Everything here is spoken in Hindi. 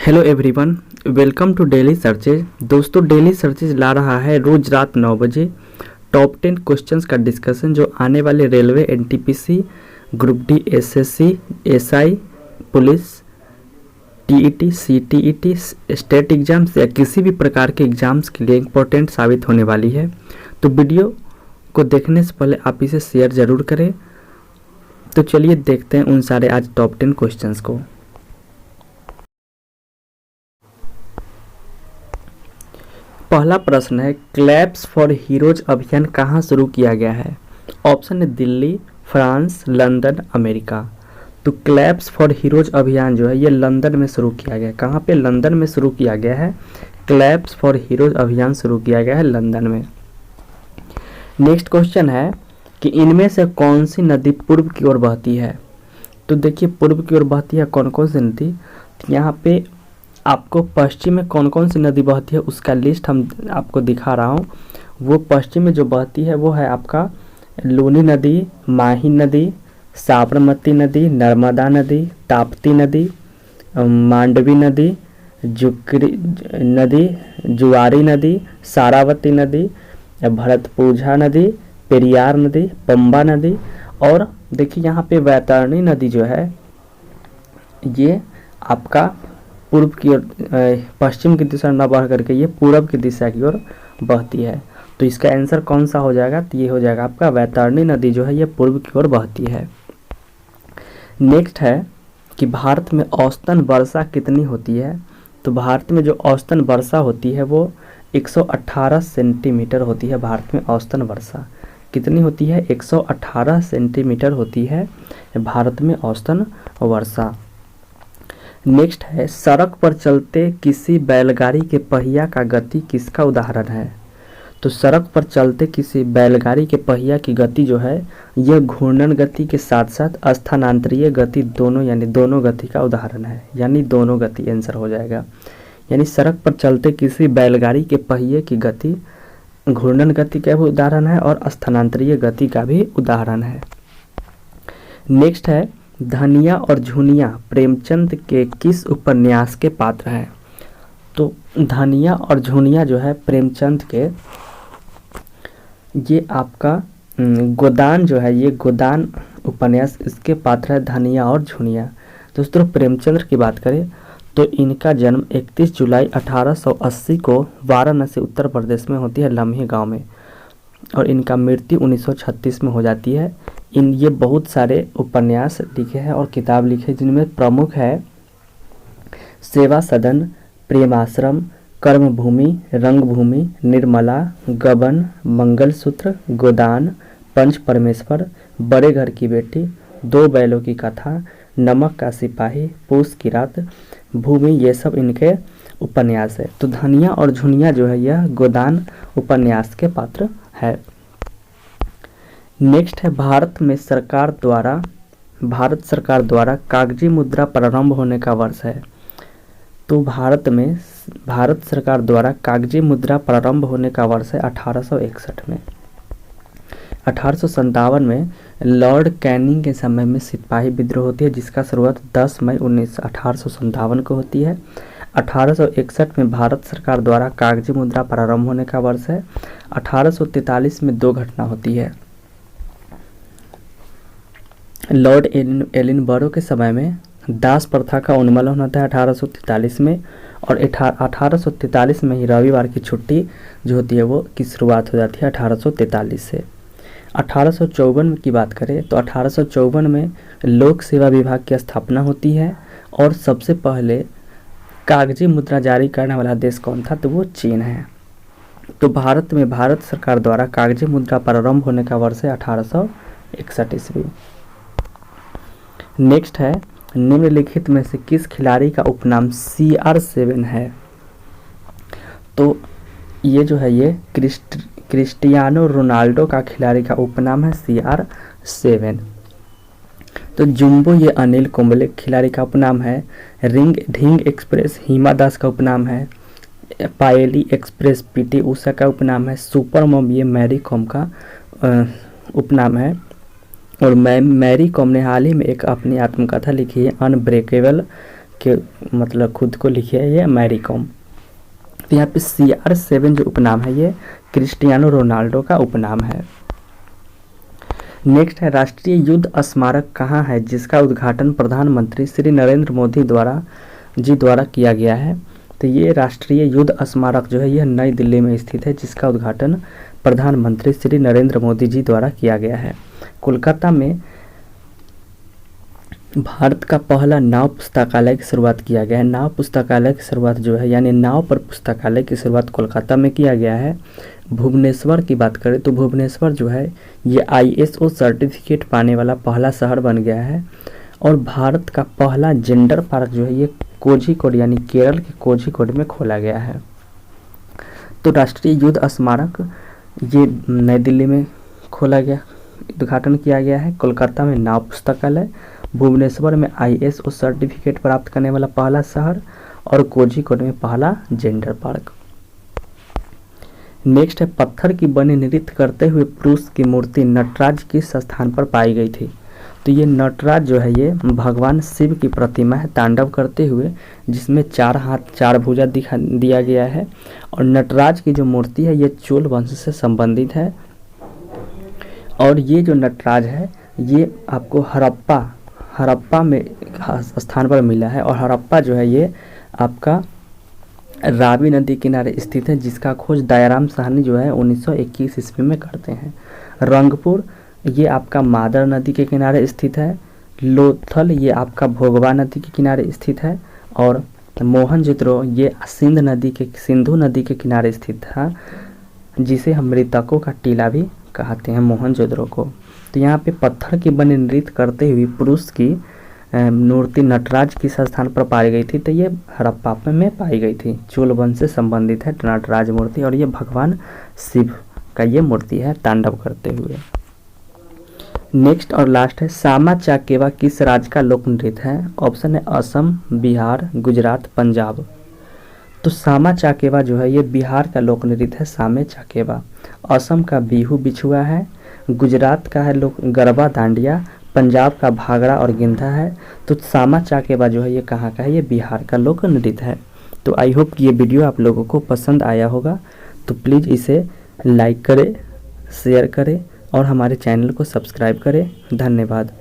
Hello everyone, welcome to daily searches. दोस्तों, डेली सर्चेज ला रहा है रोज़ रात 9 बजे टॉप 10 क्वेश्चंस का डिस्कशन जो आने वाले railway, NTPC, group D, SSC, SI, police, TET, CTET, state exams या किसी भी प्रकार के एग्जाम्स के लिए इम्पोर्टेंट साबित होने वाली है। तो वीडियो को देखने से पहले आप इसे शेयर ज़रूर करें। तो चलिए देखते हैं उन सारे आज टॉप 10 क्वेश्चंस को। पहला प्रश्न है, क्लैप्स फॉर हीरोज अभियान कहाँ शुरू किया गया है? ऑप्शन है दिल्ली, फ्रांस, लंदन, अमेरिका। तो क्लैप्स फॉर हीरोज अभियान जो है ये लंदन में शुरू किया गया है। कहाँ पे? लंदन में शुरू किया गया है। क्लैप्स फॉर हीरोज अभियान शुरू किया गया है लंदन में। नेक्स्ट क्वेश्चन है कि इनमें से कौन सी नदी पूर्व की ओर बहती है? तो देखिए, पूर्व की ओर बहती है कौन कौन सी नदी। यहाँ पे आपको पश्चिम में कौन कौन सी नदी बहती है उसका लिस्ट हम आपको दिखा रहा हूँ। वो पश्चिम में जो बहती है वो है आपका लूनी नदी, माही नदी, साबरमती नदी, नर्मदा नदी, ताप्ती नदी, मांडवी नदी, जुकरी नदी, जुआरी नदी, सारावती नदी, भरतपुझा नदी, पेरियार नदी, पंबा नदी। और देखिए यहाँ पे वैतरणी नदी जो है ये आपका पूर्व की ओर, पश्चिम की दिशा न बढ़ करके ये पूर्व की दिशा की ओर बहती है। तो इसका आंसर कौन सा हो जाएगा? तो ये हो जाएगा आपका वैतरणी नदी जो है ये पूर्व की ओर बहती है। नेक्स्ट है कि भारत में औसतन वर्षा कितनी होती है? तो भारत में जो औसतन वर्षा होती है वो 118 सेंटीमीटर होती है। भारत में औसतन वर्षा कितनी होती है? 118 सेंटीमीटर होती है भारत में औसतन वर्षा। नेक्स्ट है, सड़क पर चलते किसी बैलगाड़ी के पहिया का गति किसका उदाहरण है? तो सड़क पर चलते किसी बैलगाड़ी के पहिया की गति जो है यह घूर्णन गति के साथ साथ स्थानांतरीय गति दोनों यानी दोनों गति का उदाहरण है। यानी दोनों गति आंसर हो जाएगा। यानी सड़क पर चलते किसी बैलगाड़ी के पहिए की गति घूर्णन गति का भी उदाहरण है और स्थानांतरीय गति का भी उदाहरण है। नेक्स्ट है, धनिया और झुनिया प्रेमचंद के किस उपन्यास के पात्र हैं? तो धनिया और झुनिया जो है प्रेमचंद के, ये आपका गोदान जो है ये गोदान उपन्यास इसके पात्र है धनिया और झुनिया। दोस्तों, प्रेमचंद की बात करें तो इनका जन्म 31 जुलाई 1880 को वाराणसी उत्तर प्रदेश में होती है, लम्हे गांव में, और इनका मृत्यु 1936 में हो जाती है। ये बहुत सारे उपन्यास लिखे हैं और किताब लिखे जिनमें प्रमुख है सेवा सदन, प्रेमाश्रम, कर्मभूमि, रंगभूमि, निर्मला, गबन, मंगलसूत्र, गोदान, पंच परमेश्वर, बड़े घर की बेटी, दो बैलों की कथा, नमक का सिपाही, पूस की रात, भूमि, ये सब इनके उपन्यास है। तो धनिया और झुनिया जो है यह गोदान उपन्यास के पात्र है। नेक्स्ट है, भारत सरकार द्वारा कागजी मुद्रा प्रारंभ होने का वर्ष है। तो भारत सरकार द्वारा कागजी मुद्रा प्रारंभ होने का वर्ष है 1861 में। 1857 में लॉर्ड कैनिंग के समय में सिपाही विद्रोह होती है जिसका शुरुआत 10 मई 1857 को होती है। 1861 में भारत सरकार द्वारा कागजी मुद्रा प्रारंभ होने का वर्ष है। 1843 में दो घटना होती है। लॉर्ड एलिनबरो के समय में दास प्रथा का उन्मूलन होता है 1843 में, और 1843 में ही रविवार की छुट्टी जो होती है वो की शुरुआत हो जाती है 1843 से। 1854 की बात करें तो 1854 में लोक सेवा विभाग की स्थापना होती है और सबसे पहले कागजी मुद्रा जारी करने वाला देश कौन था? तो वो चीन है। तो भारत में भारत सरकार द्वारा कागजी मुद्रा प्रारंभ होने का वर्ष है 1861 ईस्वी। नेक्स्ट है, निम्नलिखित में से किस खिलाड़ी का उपनाम CR7 है? तो ये जो है ये क्रिस्टियानो रोनाल्डो का खिलाड़ी का उपनाम है CR7। तो जुम्बो ये अनिल कुंबले खिलाड़ी का उपनाम है। ढींग एक्सप्रेस हिमा दास का उपनाम है। पायली एक्सप्रेस PT उषा का उपनाम है। सुपर मॉम ये मैरी कॉम का उपनाम है। और मैरी कॉम ने हाल ही में एक अपनी आत्मकथा लिखी है अनब्रेकेबल के मतलब खुद को लिखी है ये मैरी कॉम। तो यहाँ पे CR7 जो उपनाम है ये क्रिस्टियानो रोनाल्डो का उपनाम है। नेक्स्ट है राष्ट्रीय युद्ध स्मारक कहाँ है जिसका उद्घाटन प्रधानमंत्री श्री नरेंद्र मोदी द्वारा किया गया है। तो ये राष्ट्रीय युद्ध स्मारक जो है यह नई दिल्ली में स्थित है, जिसका उद्घाटन प्रधानमंत्री श्री नरेंद्र मोदी जी द्वारा किया गया है। कोलकाता में भारत का पहला नाव पुस्तकालय की शुरुआत किया गया है। नाव पुस्तकालय की शुरुआत जो है यानी नाव पर पुस्तकालय की शुरुआत कोलकाता में किया गया है। भुवनेश्वर की बात करें तो भुवनेश्वर जो है ये ISO सर्टिफिकेट पाने वाला पहला शहर बन गया है। और भारत का पहला जेंडर पार्क जो है ये कोझिकोड यानी केरल के कोझिकोड में खोला गया है। तो राष्ट्रीय युद्ध स्मारक ये नई दिल्ली में खोला गया, उद्घाटन किया गया है। कोलकाता में नाव पुस्तकालय, भुवनेश्वर में ISO सर्टिफिकेट प्राप्त करने वाला पहला शहर और कोझिकोड में पहला जेंडर पार्क। नेक्स्ट है पत्थर की बनी नृत्य करते हुए पुरुष की मूर्ति नटराज किस स्थान पर पाई गई थी। तो ये नटराज जो है ये भगवान शिव की प्रतिमा है तांडव करते हुए, जिसमें 4 हाथ 4 भुजा दिया गया है। और नटराज की जो मूर्ति है ये चोल वंश से संबंधित है। और ये जो नटराज है ये आपको हड़प्पा में स्थान पर मिला है। और हड़प्पा जो है ये आपका रावी नदी किनारे स्थित है, जिसका खोज दयाराम साहनी जो है 1921 ईस्वी में करते हैं। रंगपुर ये आपका मादर नदी के किनारे स्थित है। लोथल ये आपका भोगवा नदी के किनारे स्थित है। और मोहनजोदड़ो ये सिंधु नदी के किनारे स्थित था, जिसे हम मृतकों का टीला भी कहते हैं मोहनजोदड़ो को। तो यहाँ पे पत्थर की बनी नृत्य करते हुए पुरुष की मूर्ति नटराज किस स्थान पर पाई गई थी। तो ये हड़प्पा में पाई गई थी। चोल वंश से संबंधित है नटराज मूर्ति। और ये भगवान शिव का ये मूर्ति है तांडव करते हुए। नेक्स्ट और लास्ट है सामा चाकेवा किस राज्य का लोक नृत्य है। ऑप्शन है असम, बिहार, गुजरात, पंजाब। तो सामा चाकेवा जो है ये बिहार का लोक नृत्य है सामे चाकेवा। असम का बिहू बिछुआ है, गुजरात का है लोक गरबा दांडिया, पंजाब का भागड़ा और गिंधा है। तो सामा चाकेवा जो है ये कहाँ का है, ये बिहार का लोक नृत्य है। तो आई होप ये वीडियो आप लोगों को पसंद आया होगा। तो प्लीज़ इसे लाइक करें, शेयर करें और हमारे चैनल को सब्सक्राइब करें। धन्यवाद।